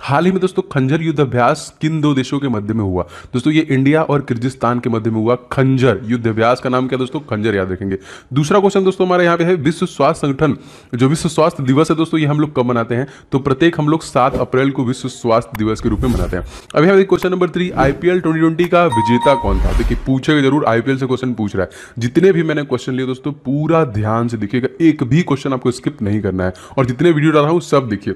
हाल ही में दोस्तों खंजर युद्ध अभ्यास किन दो देशों के मध्य में हुआ? दोस्तों ये इंडिया और किर्गिस्तान के मध्य में हुआ खंजर युद्ध अभ्यास का नाम क्या दोस्तों? खंजर, याद रखेंगे। दूसरा क्वेश्चन दोस्तों हमारे यहाँ पे है विश्व स्वास्थ्य संगठन, जो विश्व स्वास्थ्य दिवस है दोस्तों, ये हम लोग कब मनाते हैं? तो प्रत्येक हम लोग 7 अप्रैल को विश्व स्वास्थ्य दिवस के रूप में मनाते हैं। अब यहाँ क्वेश्चन नंबर 3, आईपीएल 2020 का विजेता कौन था? देखिए पूछेगा जरूर, आईपीएल से क्वेश्चन पूछ रहा है। जितने भी मैंने क्वेश्चन लिए दोस्तों पूरा ध्यान से देखिएगा, एक भी क्वेश्चन आपको स्किप नहीं करना है, और जितने वीडियो डाल रहा हूँ सब देखिए।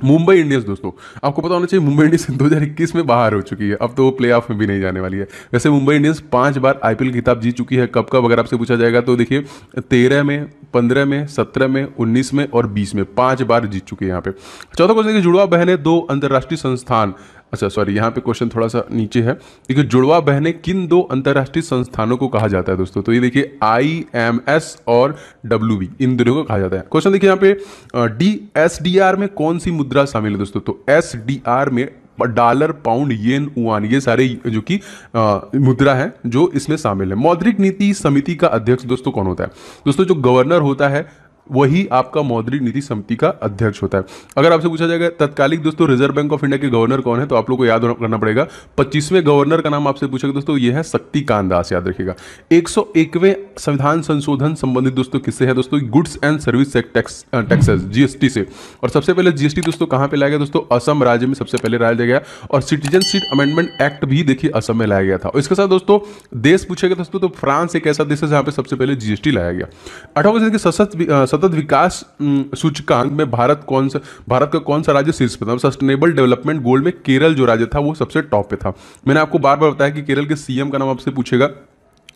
मुंबई इंडियंस दोस्तों, आपको पता होना चाहिए मुंबई इंडियंस 2021 में बाहर हो चुकी है, अब तो वो प्लेऑफ में भी नहीं जाने वाली है। वैसे मुंबई इंडियंस 5 बार आईपीएल खिताब जीत चुकी है। कब कब अगर आपसे पूछा जाएगा तो देखिए 13 में, 15 में, 17 में, 19 में और 20 में 5 बार जीत चुकी है यहाँ पे। चौथा क्वेश्चन देखिए, जुड़वा बहनें 2 अंतर्राष्ट्रीय संस्थान, अच्छा सॉरी यहाँ पे क्वेश्चन थोड़ा सा नीचे है। देखिए जुड़वा बहनें किन 2 अंतर्राष्ट्रीय संस्थानों को कहा जाता है दोस्तों? तो ये देखिए IMS और WB, इन दोनों को कहा जाता है। क्वेश्चन देखिए यहाँ पे SDR में कौन सी मुद्रा शामिल है दोस्तों? तो SDR में डॉलर, पाउंड, येन, युआन, ये सारे जो कि मुद्रा है जो इसमें शामिल है। मौद्रिक नीति समिति का अध्यक्ष दोस्तों कौन होता है? दोस्तों जो गवर्नर होता है वही आपका मौद्रिक नीति समिति का अध्यक्ष होता है। अगर आपसे पूछा जाएगा तत्कालिक दोस्तों रिजर्व बैंक ऑफ इंडिया के गवर्नर कौन है, तो आप लोग को याद करना पड़ेगा 25वें गवर्नर का नाम आपसे पूछेगा दोस्तों, ये है शक्तिकांत दास, याद रखिएगा। 101वें संविधान संशोधन संबंधित दोस्तों किससे है दोस्तों? Goods and service taxes, GST से। और सबसे पहले GST दोस्तों कहां पे लाया गया दोस्तों? असम राज्य में सबसे पहले लाया गया। और सिटीजनशिप अमेंडमेंट एक्ट भी देखिए असम में लाया गया था। और इसके साथ दोस्तों देश पूछेगा दोस्तों, तो फ्रांस एक ऐसा देश है जहां पे सबसे पहले GST लाया गया। 8वां सतत विकास सूचकांक में भारत का कौन सा राज्य शीर्ष पे था? सस्टेनेबल डेवलपमेंट गोल में केरल जो राज्य था वो सबसे टॉप पे था। मैंने आपको बार बार बताया कि केरल के CM का नाम आपसे पूछेगा,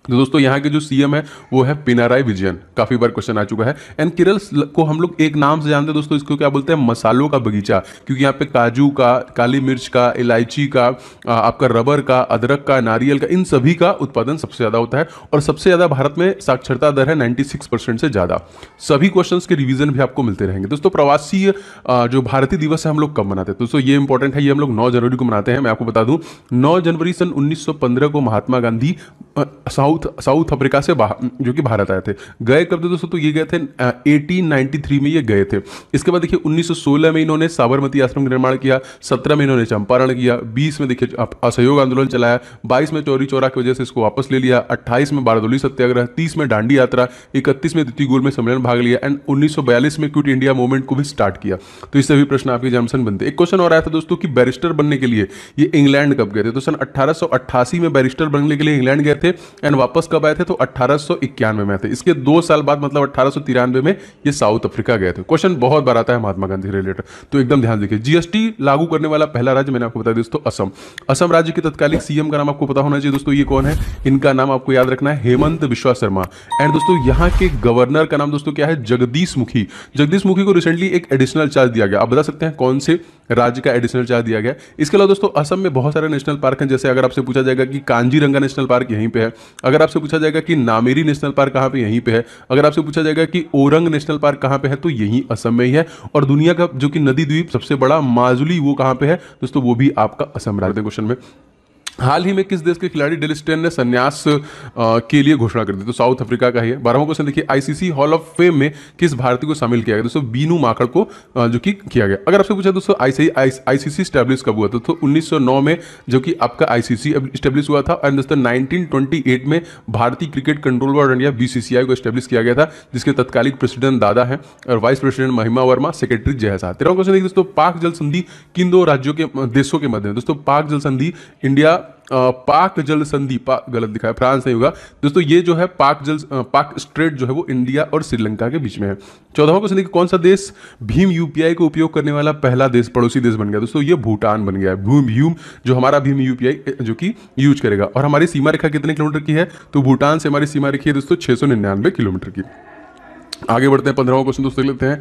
तो दोस्तों यहाँ के जो CM है वो है पिनाराई विजयन, काफी बार क्वेश्चन आ चुका है। एंड केरल को हम लोग एक नाम से जानते हैं दोस्तों, इसको क्या बोलते हैं? मसालों का बगीचा, क्योंकि यहाँ पे काजू का, काली मिर्च का, इलायची का, आपका रबर का, अदरक का, नारियल का, इन सभी का उत्पादन सबसे ज्यादा होता है। और सबसे ज्यादा भारत में साक्षरता दर है 96% से ज्यादा। सभी क्वेश्चन के रिविजन भी आपको मिलते रहेंगे दोस्तों। प्रवासी जो भारतीय दिवस है हम लोग कब मनाते हैं दोस्तों? ये इंपॉर्टेंट है, ये हम लोग 9 जनवरी को मनाते हैं। मैं आपको बता दूं 9 जनवरी सन 1915 को महात्मा गांधी साउथ अफ्रीका से जो कि भारत आए थे। गए कब थे दोस्तों? तो ये गए थे 1893 में ये गए थे। इसके बाद देखिए 1916 में इन्होंने साबरमती आश्रम का निर्माण किया, 17 में इन्होंने चंपारण किया, 20 में देखिए असहयोग आंदोलन चलाया, 22 में चौरी चौरा की वजह से इसको वापस ले लिया, 28 में बारदोली सत्याग्रह, 30 में दांडी यात्रा, 31 में द्वितीय गोल में सम्मेलन भाग लिया, एंड 1942 में क्विट इंडिया मूवमेंट को भी स्टार्ट किया। तो इससे भी प्रश्न आपके एग्जामिनेशन बनते। एक क्वेश्चन और आया था दोस्तों कि बैरिस्टर बनने के लिए ये इंग्लैंड कब गए थे? तो सन 1888 में बैरिस्टर बनने के लिए इंग्लैंड गए थे, एंड वापस कब आए थे? तो 1891 में थे। इसके 2 साल बाद मतलब 1893 में ये साउथ अफ्रीका गए थे। क्वेश्चन बहुत बार आता है महात्मा गांधी से रिलेटेड, तो एकदम ध्यान देखिए। GST लागू करने वाला पहला राज्य मैंने आपको बताया दोस्तों असम। असम राज्य के तत्कालिक CM का नाम आपको पता होना चाहिए दोस्तों, ये कौन है? इनका नाम आपको याद रखना है, हेमंत बिश्वा शर्मा। एंड दोस्तों यहाँ के गवर्नर का नाम दोस्तों क्या है? जगदीश मुखी। जगदीश मुखी को रिसेंटली एक एडिशनल चार्ज दिया गया। आप बता सकते हैं कौन से राज्य का एडिशनल चार्ज दिया गया? इसके अलावा दोस्तों असम में बहुत सारे नेशनल पार्क हैं, जैसे अगर आपसे पूछा जाएगा कि कांजीरंगा नेशनल पार्क यहीं पे है, अगर आपसे पूछा जाएगा कि नामेरी नेशनल पार्क कहाँ पे, यहीं पे है, अगर आपसे पूछा जाएगा कि ओरंग नेशनल पार्क कहाँ पे है, तो यहीं असम में ही है। और दुनिया का जो कि नदी द्वीप सबसे बड़ा माजुली वो कहाँ पे है दोस्तों? वो भी आपका असम राज्य। क्वेश्चन में हाल ही में किस देश के खिलाड़ी डेल स्टेन ने संन्यास के लिए घोषणा कर दी? तो साउथ अफ्रीका का ही है। 12वां क्वेश्चन देखिए, ICC हॉल ऑफ फेम में किस भारतीय को शामिल किया गया दोस्तों? बीनू माकड़ को जो कि किया गया। अगर आपसे पूछा दोस्तों ICC स्टैब्लिश कब हुआ था? तो 1909 में जो कि आपका ICC स्टैब्लिश हुआ था। एंड दोस्तों 1928 में भारतीय cricket control board India BCCI को स्टैब्लिश किया गया था, जिसके तत्कालिक प्रेसिडेंट दादा है और वाइस प्रेसिडेंट महिमा वर्मा, सेक्रेटरी जय शाह। 13वां क्वेश्चन देखिए दोस्तों, पाक जल संधि किन 2 राज्यों के देशों के मध्य है दोस्तों? पाक जल संधि इंडिया, पाक जल संधि, गलत दिखाया, फ्रांस नहीं होगा दोस्तों। ये जो है पाक स्ट्रेट जो है वो इंडिया और श्रीलंका के बीच में है। 14वां क्वेश्चन देखिए, कौन सा देश भीम UPI को उपयोग करने वाला पहला देश, पड़ोसी देश बन गया दोस्तों? ये भूटान बन गया है। भीम जो हमारा भीम UPI जो कि यूज करेगा। और हमारी सीमा रेखा कितने किलोमीटर की है? तो भूटान से हमारी सीमा रेखा है दोस्तों 699 किलोमीटर की। आगे बढ़ते हैं, 15वां क्वेश्चन दोस्तों लेते हैं।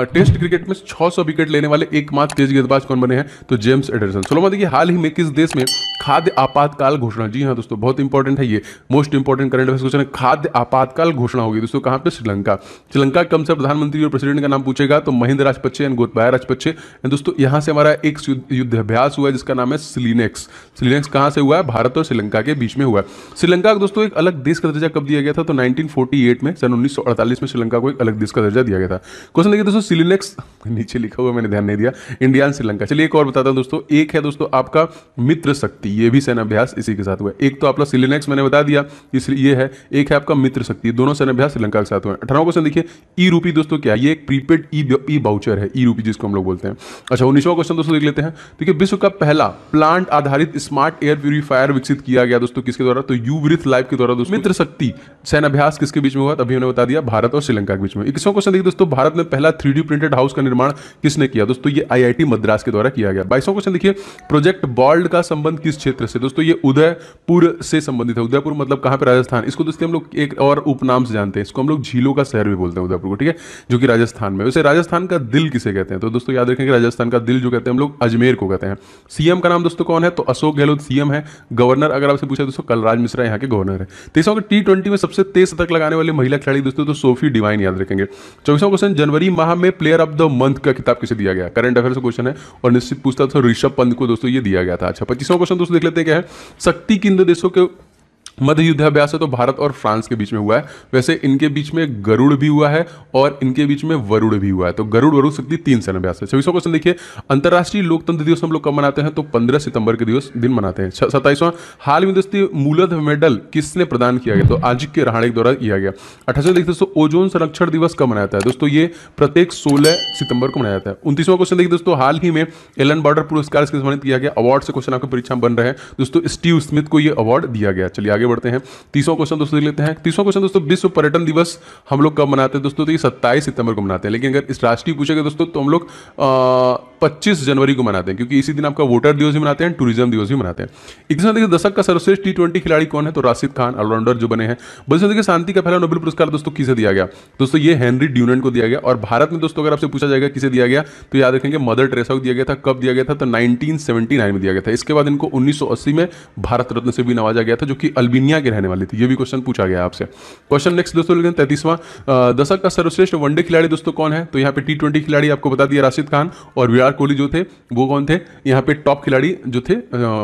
टेस्ट क्रिकेट में 600 विकेट लेने वाले एकमात्र तेज गेंदबाज कौन बने हैं? तो जेम्स एडरसन। 16वां देखिए, हाल ही में किस देश में खाद्य आपातकाल घोषणा? जी हाँ दोस्तों, बहुत इंपॉर्टेंट है, ये most important current affairs question है। खाद्य आपातकाल घोषणा होगी दोस्तों कहां पे? श्रीलंका। श्रीलंका कम से प्रधानमंत्री और प्रेसिडेंट का नाम पूछेगा तो महिंदा राजपक्षे एंड गोतबाया राजपक्षे। दोस्तों यहां से हमारा एक युद्ध अभ्यास हुआ है जिसका नाम है सिलिनेक्स। सिलिनेक्स कहां से हुआ है? भारत और श्रीलंका के बीच में हुआ है। श्रीलंका को दोस्तों एक अलग देश का दर्जा कब दिया गया था? तो 1948 में, सन 1948 में श्रीलंका को एक अलग देश का दर्जा दिया गया था। क्वेश्चन देखिए दोस्तों, सिलिनेक्स नीचे लिखा हुआ मैंने ध्यान नहीं दिया, इंडिया एंड श्रीलंका। चलिए एक और बताता हूं दोस्तों, एक है दोस्तों आपका मित्र शक्ति, ये भी सेना अभ्यास इसी के साथ हुआ है। एक तो आपका सिलिनेक्स मैंने बता दिया, इसलिए ये है, एक है आपका मित्र शक्ति, दोनों सेना अभ्यास श्रीलंका के साथ हुए। 18वां क्वेश्चन देखिए, ई रूपी दोस्तों क्या, ये एक प्रीपेड ई वाउचर है, ई रूपी जिसको हम लोग बोलते हैं। अच्छा 19वां क्वेश्चन दोस्तों देख लेते हैं। देखिए विश्व का पहला प्लांट आधारित स्मार्ट एयर प्यूरीफायर विकसित किया गया दोस्तों किसके द्वारा, तो यूवृथ लाइफ के द्वारा दोस्तों। मित्र शक्ति सेना अभ्यास किसके बीच में हुआ, अभी हमने बता दिया, भारत और श्रीलंका के बीच में। 21वां क्वेश्चन देखिए दोस्तों, भारत में पहला 3D प्रिंटेड हाउस का निर्माण किसने किया, दोस्तों ये IIT मद्रास के द्वारा किया गया। 22वां क्वेश्चन देखिए, प्रोजेक्ट बॉल्ड का संबंध किस क्षेत्र से, दोस्तों ये उदयपुर से संबंधित है। उदयपुर मतलब कहां पे, राजस्थान। इसको दोस्तों हम लोग एक और उपनाम से जानते हैं, इसको हम लोग झीलों का शहर भी बोलते हैं उदयपुर को, ठीक है, जो कि राजस्थान में। वैसे राजस्थान का दिल किसे कहते हैं, तो दोस्तों याद रखेंगे राजस्थान का दिल जो कहते हैं हम लोग अजमेर को कहते हैं। सीएम का नाम दोस्तों कौन है, तो अशोक गहलोत सीएम है। गवर्नर अगर आपसे पूछा दोस्तों, कलराज मिश्रा यहाँ के गवर्नर है। 23वां T20 में सबसे तेज शतक लगाने वाली महिला खिलाड़ी दोस्तों तो सोफी डिवाइन याद रखेंगे। 24वां क्वेश्चन, जनवरी माह में प्लेयर ऑफ द मंथ का खिताब किसे दिया गया, करंट अफेयर से क्वेश्चन है और निश्चित पूछता था, ऋषभ पंत को दोस्तों ये दिया गया था। अच्छा 25वां क्वेश्चन दोस्तों देख लेते हैं क्या है, शक्ति किन दो देशों के मध्य युद्धाभ्यास है, तो भारत और फ्रांस के बीच में हुआ है। वैसे इनके बीच में गरुड़ भी हुआ है और इनके बीच में वरुड़ भी हुआ है, तो गरुड़ वरुड़ शक्ति 3 सेना अभ्यास है। 26वां क्वेश्चन देखिए, अंतर्राष्ट्रीय लोकतंत्र दिवस हम लोग कब मनाते हैं, तो 15 सितंबर के दिन मनाते हैं। 27वां, हाल में दोस्तों मूलध मेडल किसने प्रदान किया गया, तो आजिक के रहाणे के द्वारा किया गया। 28वां देखिए दोस्तों, ओजोन संरक्षण दिवस कब मनाया जाता है, दोस्तों ये प्रत्येक 16 सितंबर को मनाया जाता है। 29वां क्वेश्चन देखिए दोस्तों, हाल ही में एलन बॉर्डर पुरस्कार से सम्मानित किया गया। अवार्ड से क्वेश्चन आपकी परीक्षा में बन रहे हैं दोस्तों, स्टीव स्मिथ को ये अवार्ड दिया गया। चलिए आगे बढ़ते हैं, 30वां क्वेश्चन दोस्तों देख लेते हैं। 30वां क्वेश्चन दोस्तों, विश्व पर्यटन दिवस हम लोग कब मनाते हैं दोस्तों, तो ये 27 सितंबर को मनाते हैं, लेकिन अगर इस राष्ट्रीय पूछेगा दोस्तों तो हम लोग 25 जनवरी को मनाते हैं, क्योंकि इसी दिन आपका वोटर दिवस भी मनाते हैं, टूरिज्म दिवस भी मनाते हैं। 31वां देखिए, दशक का सर्वश्रेष्ठ T20 खिलाड़ी कौन है, तो राशिद खान ऑलराउंडर जो बने हैं। 32वां देखिए, शांति का पहला नोबेल पुरस्कार दोस्तों किसे दिया गया, दोस्तों ये हेनरी ड्यूनेंट को दिया गया। और भारत में दोस्तों अगर आपसे पूछा जाएगा किसे दिया गया, तो याद रखेंगे मदर टेरेसा को दिया गया था। कब दिया गया था, तो 1979 में दिया गया था। इसके बाद इनको 1980 में भारत रत्न से भी नवाजा गया था, जो कि अल्बेनिया के रहने वाली थी। ये भी क्वेश्चन पूछा गया आपसे। क्वेश्चन नेक्स्ट दोस्तों लेकिन 33वां, दशक का सर्वश्रेष्ठ वनडे खिलाड़ी दोस्तों कौन है, तो यहाँ पे T20 खिलाड़ी आपको बता दिया राशिद खान, और विराट कोहली जो थे वो कौन थे, यहाँ पे टॉप खिलाड़ी जो थे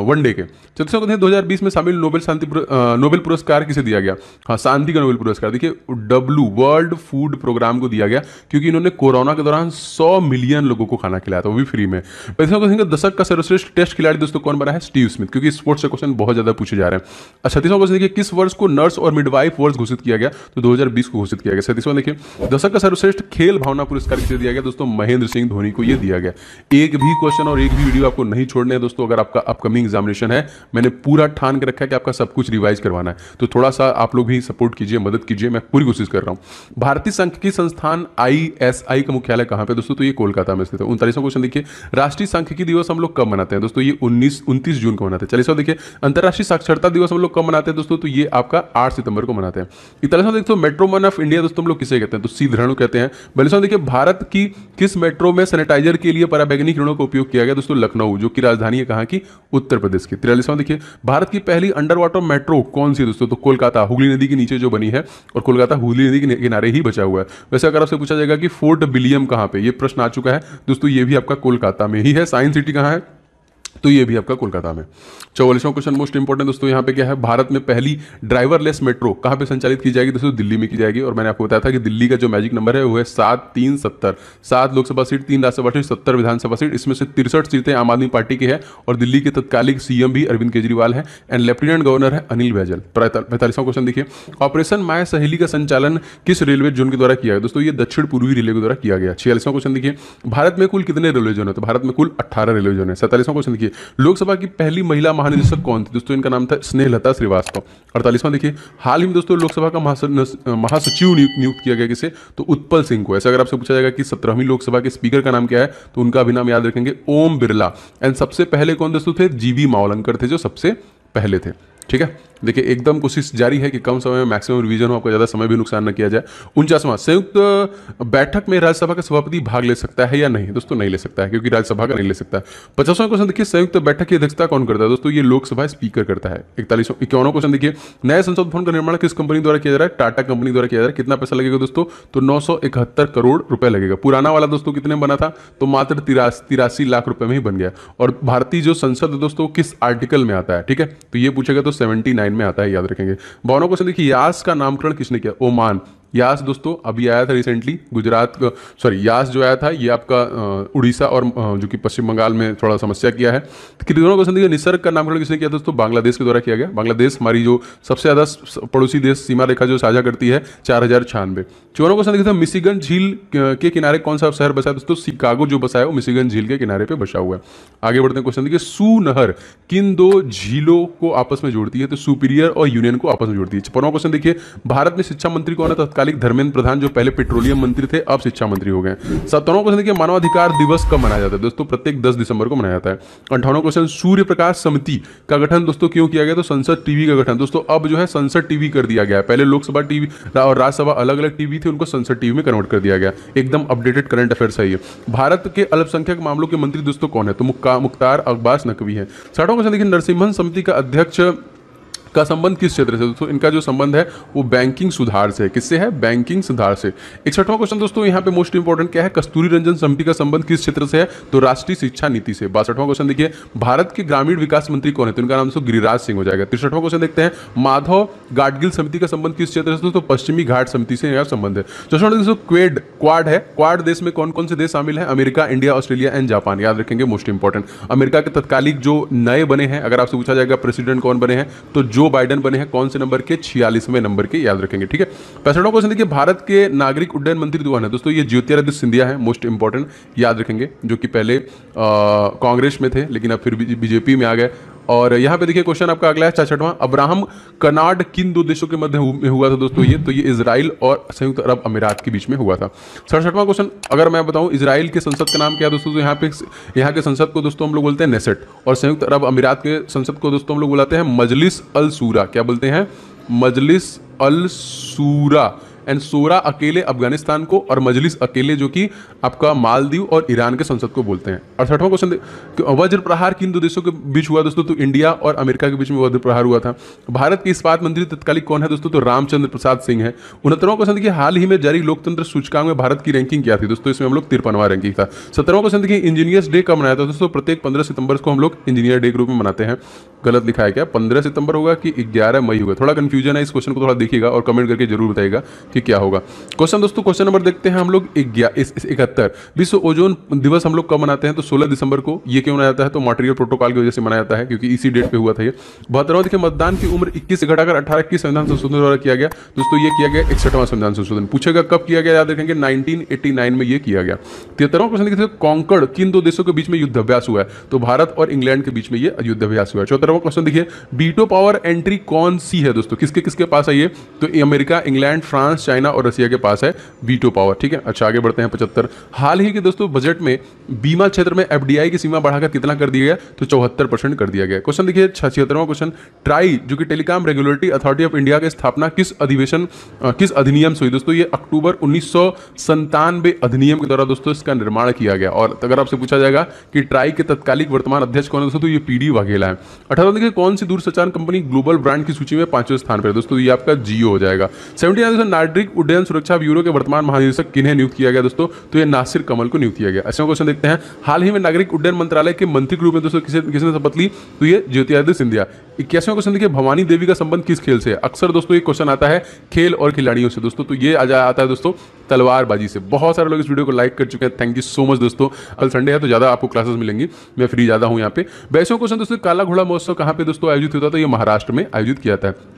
वनडे के। 34वां 2020 में शामिल नोबेल पुरस्कार किसे दिया गया, हाँ शांति का नोबेल पुरस्कार देखिए वर्ल्ड फूड प्रोग्राम को दिया गया, क्योंकि इन्होंने कोरोना के दौरान 100 मिलियन लोगों को खाना खिलाया था, वो भी फ्री में। 35वां दशक का सर्वश्रेष्ठ टेस्ट खिलाड़ी दोस्तों कौन बना है, स्टीव स्मिथ, क्योंकि स्पोर्ट्स से क्वेश्चन बहुत ज्यादा पूछे जा रहे हैं। 36वां क्वेश्चन देखिए, किस वर्ष को नर्स और मिडवाइफ वर्ष घोषित किया गया, तो 2020 को घोषित किया गया। 37वां देखिए, दशक का सर्वश्रेष्ठ खेल भावना पुरस्कार किसे दिया गया, दोस्तों महेंद्र सिंह धोनी को यह दिया गया। एक भी क्वेश्चन और एक भी वीडियो आपको नहीं छोड़ने हैं दोस्तों, अगर आपका अपकमिंग एग्जामिनेशन है, मैंने पूरा ठान के रखा है कि आपका सब कुछ रिवाइज करवाना है, तो थोड़ा सा आप लोग भी सपोर्ट कीजिए, मदद कीजिए, मैं पूरी कोशिश कर रहा हूं। भारतीय सांख्यिकी संस्थान ISI का मुख्यालय कहां पे दोस्तों, तो ये कोलकाता में स्थित है। 39वां क्वेश्चन देखिए, राष्ट्रीय सांख्यिकी दिवस हम लोग कब मनाते हैं दोस्तों, ये 29 जून को मनाते हैं। 40वां देखिए, अंतर्राष्ट्रीय साक्षरता दिवस हम लोग कब मनाते हैं दोस्तों, तो ये आपका 8 सितंबर को मनाते हैं। 41वां देखिए, मेट्रोमैन ऑफ इंडिया दोस्तों हम लोग किसे कहते हैं, तो सी धरणु कहते हैं। 42वां देखिए, भारत की किस मेट्रो में सैनिटाइजर के लिए पराबैंगनी किरणों का उपयोग किया गया, दोस्तों लखनऊ, जो कि राजधानी है कहां की, उत्तर प्रदेश की। 43वां देखिए, भारत की पहली अंडर वाटर मेट्रो कौन सी है दोस्तों, तो कोलकाता, हुगली नदी के नीचे जो बनी है, और कोलकाता हुगली नदी के किनारे ही बचा हुआ है। वैसे अगर आपसे पूछा जाएगा कि फोर्ट विलियम कहां पे, ये प्रश्न आ चुका है दोस्तों, ये भी आपका कोलकाता में ही है। साइंस सिटी कहां है, तो ये भी आपका कोलकाता में। 44वां क्वेश्चन मोस्ट इंपोर्टेंट दोस्तों, यहाँ पे क्या है, भारत में पहली ड्राइवरलेस मेट्रो कहाँ पे संचालित की जाएगी दोस्तों, दिल्ली में की जाएगी। और मैंने आपको बताया था कि दिल्ली का जो मैजिक नंबर है वो है 7370, 7 लोकसभा सीट, 3 राज्यसभा सीट, 70 विधानसभा सीट, इसमें से 63 सीटें आम आदमी पार्टी की है, और दिल्ली के तत्कालिक CM भी अरविंद केजरीवाल है, एंड लेफ्टिनेंट गवर्नर है अनिल बैजल। 45वां क्वेश्चन देखिए, ऑपरेशन माया सहेली का संचालन किस रेलवे जोन के द्वारा किया गया दोस्तों, ये दक्षिण पूर्वी रेलवे के द्वारा किया गया। 46वां क्वेश्चन देखिए, भारत में कुल कितने रेलवे जोन है, तो भारत में कुल 18 रेलवे जोन है। 47वां क्वेश्चन देखिए, लोकसभा की पहली महिला महानिदेशक कौन थी दोस्तों, इनका नाम था स्नेहलता श्रीवास्तव। 48वां देखिए, हाल ही में दोस्तों लोकसभा का महासचिव नियुक्त किया गया किसे, तो उत्पल सिंह को। ऐसा अगर आपसे पूछा जाएगा कि 17वीं लोकसभा के स्पीकर का नाम क्या है, तो उनका भी नाम याद रखेंगे, ओम बिरला। एंड सबसे पहले कौन दोस्तों थे, GV मावलंकर थे जो सबसे पहले थे। ठीक है, देखिए एकदम कोशिश जारी है कि कम समय में मैक्सिमम रिवीजन हो, आपका ज़्यादा समय भी नुकसान न किया जाए। 49वां, संयुक्त बैठक में राज्यसभा का सभापति भाग ले सकता है या नहीं दोस्तों, नहीं ले सकता है, क्योंकि राज्यसभा का नहीं ले सकता है। 50वां क्वेश्चन देखिए, संयुक्त बैठक की अध्यक्षता कौन करता है दोस्तों, ये लोकसभा स्पीकर करता है। 51वां क्वेश्चन देखिए, नए संसद भवन का निर्माण किस कंपनी द्वारा किया जा रहा है, टाटा कंपनी द्वारा किया जा रहा है। कितना पैसा लगेगा दोस्तों, तो 971 करोड़ रुपए लगेगा। पुराना वाला दोस्तों कितने में बना था, तो मात्र 83 लाख रुपए में ही बन गया। और भारतीय जो संसद है दोस्तों किस आर्टिकल में आता है, ठीक है, तो ये पूछेगा तो 79 में आता है, याद रखेंगे। 52वां क्वेश्चन देखिए, यास का नामकरण किसने किया, ओमान, यास दोस्तों अभी आया था रिसेंटली गुजरात का, सॉरी यास जो आया था ये आपका उड़ीसा और जो कि पश्चिम बंगाल में थोड़ा समस्या किया है। तो दोनों क्वेश्चन देखिए, निसर्ग का नामकरण किसने किया दोस्तों? बांग्लादेश के द्वारा किया गया। बांग्लादेश हमारी जो सबसे ज्यादा पड़ोसी देश सीमा रेखा जो साझा करती है 4096। चौथा क्वेश्चन देखिए, मिशिगन झील के किनारे कौन सा शहर बसा है दोस्तों? शिकागो जो बसा है वो मिशिगन झील के किनारे पे बसा हुआ है। आगे बढ़ते हैं, क्वेश्चन देखिए, सू नहर किन दो झीलों को आपस में जोड़ती है? तो सुपीरियर और यूनियन को आपस में जोड़ती है। पंद्रहवां क्वेश्चन देखिए, भारत में शिक्षा मंत्री कौन है? तत्कालिक धर्मेंद्र प्रधान, जो पहले पेट्रोलियम मंत्री थे अब शिक्षा मंत्री हो गए। 17वां क्वेश्चन देखिए, मानवाधिकार दिवस कब मनाया जाता है दोस्तों? प्रत्येक 10 दिसंबर को मनाया जाता है। 58वां क्वेश्चन, सूर्य प्रकाश समिति का गठन दोस्तों क्यों किया गया? तो संसद टीवी का गठन दोस्तों, अब जो है संसद टीवी कर दिया गया है। पहले लोकसभा टीवी और राज्यसभा अलग अलग टीवी थे, उनको संसद टीवी में कन्वर्ट कर दिया गया। एकदम अपडेटेड करंट अफेयर्स है ये। भारत के अल्पसंख्यक मामलों के मंत्री दोस्तों कौन है? तो मुख्तार अब्बास नकवी है। 60वां क्वेश्चन देखिए, नरसिम्हन समिति का अध्यक्ष का संबंध किस क्षेत्र से? दोस्तों इनका जो संबंध है वो बैंकिंग सुधार से। किससे है? बैंकिंग सुधार से। 61वां क्वेश्चन दोस्तों यहाँ पे मोस्ट इंपोर्टेंट क्या है? कस्तूरी रंजन समिति का संबंध किस क्षेत्र से है? तो राष्ट्रीय शिक्षा नीति से। 62वां क्वेश्चन देखिए, भारत के ग्रामीण विकास मंत्री कौन है? तो इनका नाम दोस्तों गिरिराज सिंह हो जाएगा। 63वां क्वेश्चन देखते हैं, माधव गाडगिल समिति का संबंध किस क्षेत्र से? तो पश्चिमी घाट समिति से यह संबंध है। 64वां दोस्तों क्वाड है। क्वाड देश में कौन कौन से देश शामिल है? America, India, Australia and Japan. याद रखेंगे, मोस्ट इंपोर्टेंट। अमेरिका के तत्कालिक जो नए बने हैं, अगर आपसे पूछा जाएगा प्रेसिडेंट कौन बने हैं, तो जो बाइडेन बने हैं। कौन से नंबर के? 46वें नंबर के, याद रखेंगे, ठीक है। 65वां क्वेश्चन देखिए, भारत के नागरिक उड्डयन मंत्री कौन है? दोस्तों ये ज्योतिरादित्य सिंधिया है, मोस्ट इंपोर्टेंट, याद रखेंगे, जो कि पहले कांग्रेस में थे लेकिन अब फिर बीजेपी में आ गए। और यहाँ पे देखिए क्वेश्चन आपका अगला है 66वां, अब्राहम कनाड किन दो देशों के मध्य में हुआ था दोस्तों? ये तो ये इजराइल और संयुक्त अरब अमीरात के बीच में हुआ था। 67वां क्वेश्चन, अगर मैं बताऊं इजराइल के संसद का नाम क्या है दोस्तों? तो यहाँ के संसद को दोस्तों हम लोग बोलते हैं नेसेट, और संयुक्त अरब अमीरात के संसद को दोस्तों हम लोग बुलाते हैं मजलिस अल शूरा। क्या बोलते हैं? मजलिस अल शूरा। एंड शूरा अकेले अफगानिस्तान को, और मजलिस अकेले जो कि आपका मालदीव और ईरान के संसद को बोलते हैं। 68वां क्वेश्चन, वज्र प्रहार किन दो देशों के बीच हुआ दोस्तों? तो इंडिया और अमेरिका के बीच में वज्र प्रहार हुआ था। भारत के इस्पात मंत्री तत्कालिक कौन है दोस्तों? तो रामचंद्र प्रसाद सिंह है। 69वां क्वेश्चन देखिए, हाल ही में जारी लोकतंत्र सूचकांक में भारत की रैंकिंग क्या थी दोस्तों? इसमें हम लोग 53वां रैंकिंग था। 70वां क्वेश्चन देखिए, इंजीनियर्स डे कब मनाया था दोस्तों? प्रत्येक 15 सितंबर को हम लोग इंजीनियर डे के रूप में मनाते हैं। गलत लिखा है क्या? 15 सितंबर होगा कि 11 मई होगा? थोड़ा कंफ्यूजन है, इस क्वेश्चन को थोड़ा देखिएगा और कमेंट करके जरूर बताइएगा कि क्या होगा। क्वेश्चन दोस्तों, क्वेश्चन नंबर देखते हैं हम लोग 71, विश्व ओजोन दिवस हम लोग कब मनाते हैं? तो 16 दिसंबर को। ये क्यों मनाया जाता है? तो मॉन्ट्रियल प्रोटोकॉल की वजह से मनाया जाता है, क्योंकि इसी डेट पे हुआ था ये। 72वां देखिए, मतदान की उम्र 21 से घटाकर 18 की संविधान संशोधन द्वारा किया गया दोस्तों। ये किया गया 61वां संविधान संशोधन। पूछेगा कब किया गया? याद रखेंगे 1989 में ये किया गया। 73वां क्वेश्चन देखिए, कॉन्कर्ड किन दो देशों के बीच में युद्धाभ्यास हुआ है? तो भारत और इंग्लैंड के बीच में ये युद्धाभ्यास हुआ है। 74वां क्वेश्चन देखिए, वीटो पावर एंट्री कौन सी है दोस्तों? किसके किसके पास है ये? तो अमेरिका, इंग्लैंड, फ्रांस, चाइना और रशिया के पास है वीटो पावर, ठीक है। अच्छा आगे बढ़ते हैं। 75, हाल ही के दोस्तों बजट में बीमा क्षेत्र में एफडीआई की सीमा बढ़ाकर कितना कर दिया गया? तो 74% कर दिया गया। क्वेश्चन देखिए 76वां क्वेश्चन, ट्राई जो कि telecom regulatory authority of India की स्थापना किस अधिनियम से हुई दोस्तों? ये अक्टूबर 1997 अधिनियम के द्वारा दोस्तों इसका निर्माण किया गया। और अगर आपसे पूछा जाएगा कि ट्राई के तत्कालिक वर्तमान अध्यक्ष कौन है दोस्तों? तो ये पीडी वाघेला है। 18वां देखिए, कौन सी दूरसंचार कंपनी ग्लोबल ब्रांड की सूची में 5वें स्थान पर है दोस्तों? ये आपका जियो हो जाएगा। 79 नागरिक उड्डयन सुरक्षा ब्यूरो के वर्तमान महानिदेशक किन्हें नियुक्त किया गया दोस्तों? तो ये नासिर कमल को नियुक्त किया गया। ऐसा क्वेश्चन देखते हैं, हाल ही में नागरिक उड्डयन मंत्रालय के मंत्री के रूप में दोस्तों किसने शपथ ली? तो ये ज्योतिरादित्य सिंधिया। 81वां क्वेश्चन देखिए, भवानी देवी का संबंध किस खेल से है? अक्सर दोस्तों ये क्वेश्चन आता है खेल और खिलाड़ियों से दोस्तों, तो ये आता है दोस्तों तलवारबाजी से। बहुत सारे लोग इस वीडियो को लाइक कर चुके हैं, थैंक यू सो मच दोस्तों। कल संडे है तो ज्यादा आपको क्लासेस मिलेंगी, मैं फ्री ज्यादा हूँ यहाँ पे। 22वां क्वेश्चन दोस्तों, काला घोड़ा महोत्सव कहाँ पे दोस्तों आयोजित होता है? तो ये महाराष्ट्र में आयोजित किया जाता है।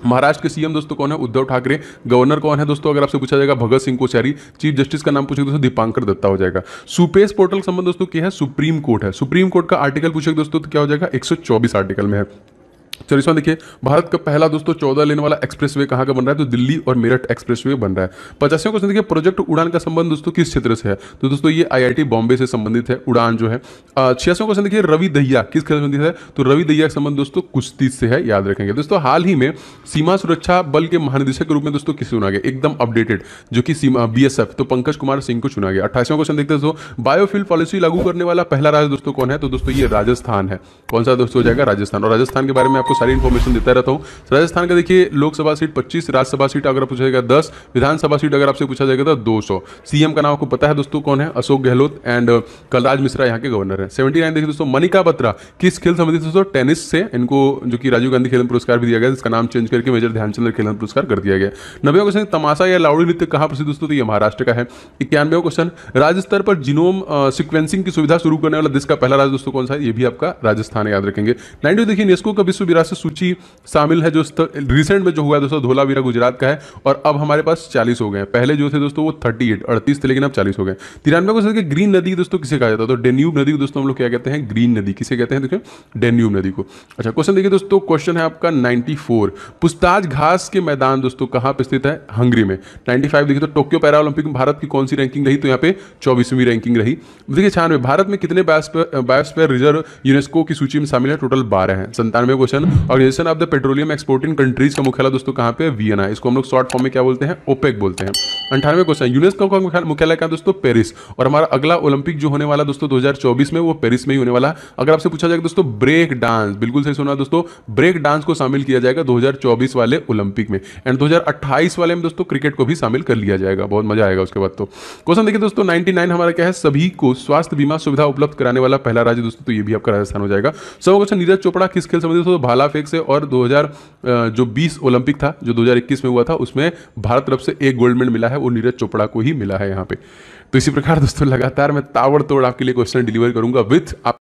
महाराष्ट्र के सीएम दोस्तों कौन है? उद्धव ठाकरे। गवर्नर कौन है दोस्तों? अगर आपसे पूछा जाएगा भगत सिंह कोश्यारी। चीफ जस्टिस का नाम पूछेगा दोस्तों दीपांकर दत्ता हो जाएगा। सुपेस पोर्टल का संबंध दोस्तों क्या है? सुप्रीम कोर्ट है। सुप्रीम कोर्ट का आर्टिकल पूछेगा दोस्तों तो क्या हो जाएगा? 124 आर्टिकल में है। 40वां देखिए, भारत का पहला दोस्तों 14 लेन वाला एक्सप्रेसवे कहाँ का बन रहा है? तो दिल्ली और मेरठ एक्सप्रेसवे बन रहा है। 85वां क्वेश्चन देखिए, प्रोजेक्ट उड़ान का संबंध दोस्तों किस क्षेत्र से है? तो दोस्तों ये आईआईटी बॉम्बे से संबंधित है उड़ान जो है। 86वां क्वेश्चन देखिए, रवि दहिया किस खेल से संबंधित है? तो रवि दहिया का संबंध दोस्तों कुश्ती से है, याद रखेंगे दोस्तों। हाल ही में सीमा सुरक्षा बल के महानिदेशक के रूप में दोस्तों किसे चुना गया? एकदम अपडेटेड, जो कि सीमा बीएसएफ, तो पंकज कुमार सिंह को चुना गया। 28वां क्वेश्चन देखते हैं दोस्तों, बायोफ्यूल पॉलिसी लागू करने वाला पहला राज्य दोस्तों कौन है? तो दोस्तों ये राजस्थान है। कौन सा दोस्तों हो जाएगा? राजस्थान। और राजस्थान के बारे में आपको आपको सारी इन्फॉर्मेशन देता रहता हूँ। राजस्थान का देखिए लोकसभा सीट 25, राज्यसभा सीट अगर पूछा जाएगा 10, विधानसभा सीट अगर आपसे पूछा जाएगा तो 200। सीएम का नाम आपको पता है दोस्तों कौन है, अशोक गहलोत, एंड कलराज मिश्रा यहाँ के गवर्नर है। 79 देखिए दोस्तों मनिका बत्रा किस खेल संबंधित दोस्तों, टेनिस से, इनको जो कि राजीव गांधी खेल पुरस्कार भी दिया गया, इसका नाम चेंज करके मेजर ध्यानचंद खेल पुरस्कार कर दिया गया। 90वां क्वेश्चन तमाशा या लावड़ी नृत्य कहाँ प्रसिद्ध दोस्तों, तो ये महाराष्ट्र का है। 91वां क्वेश्चन राज्य स्तर पर जीनोम सीक्वेंसिंग की सुविधा शुरू करने वाला देश का पहला राज्य दोस्तों कौन सा है, ये भी आपका राजस्थान है, याद रखेंगे। 92 देखिए यूनेस्को का विश्व विरासत सूची शामिल है जो रिसेंट में जो हुआ है दोस्तों, धोलावीरा गुजरात का है, और अब हमारे पास 40 हो गए। पहले जो थे दोस्तों वो 38 थे, लेकिन अब 40 हो गए। 93 क्वेश्चन ग्रीन नदी दोस्तों किसे कहा जाता है, तो डेन्यूब नदी को दोस्तों हम लोग क्या कहते हैं, ग्रीन नदी किसे कहते हैं, देखिए डेन्यूब नदी को। अच्छा क्वेश्चन देखिए दोस्तों, क्वेश्चन है आपका 94, पुछताछ घास के मैदान दोस्तों कहां पे स्थित है, हंगरी में। 95 देखिए तो टोक्यो पैरा ओलंपिक में भारत की कौन सी रैंकिंग रही, तो यहाँ पे 24वीं रैंकिंग रही। देखिए 96 भारत में कितने बायोस्फीयर रिजर्व यूनेस्को की सूची में शामिल है, टोटल 12 है। 97 question organization of the petroleum exporting countries का मुख्यालय दोस्तों कहां पे, वियना, इसको हम लोग शॉर्ट फॉर्म में क्या बोलते हैं, ओपेक बोलते हैं। 98 क्वेश्चन यूनेस्को का मुख्यालय कहां दोस्तों, पेरिस, और हमारा अगला ओलंपिक जो होने वाला दोस्तों 2024 में वो पेरिस में ही होने वाला। अगर आपसे पूछा जाएगा दोस्तों ब्रेक डांस, बिल्कुल सही सुना दोस्तों, ब्रेक डांस को शामिल किया जाएगा 2024 वाले ओलंपिक में, एंड 2028 वाले में दोस्तों क्रिकेट को भी शामिल कर लिया जाएगा, बहुत मजा आएगा उसके बाद। तो क्वेश्चन देखिए दोस्तों 99 हमारा क्या है, सभी को स्वास्थ्य बीमा सुविधा उपलब्ध कराने वाला पहला राज्य दोस्तों, तो ये भी आपका राजस्थान हो जाएगा। 100 क्वेश्चन नीरज चोपड़ा किस खेल संबंधित दोस्तों, भाला फेंक से, और 2020 ओलंपिक था जो 2021 में हुआ था उसमें भारत तरफ से एक गोल्ड मेडल मिला है, वो नीरज चोपड़ा को ही मिला है यहाँ पे। तो इसी प्रकार दोस्तों लगातार मैं ताबड़तोड़ आपके लिए क्वेश्चन डिलीवर करूंगा विथ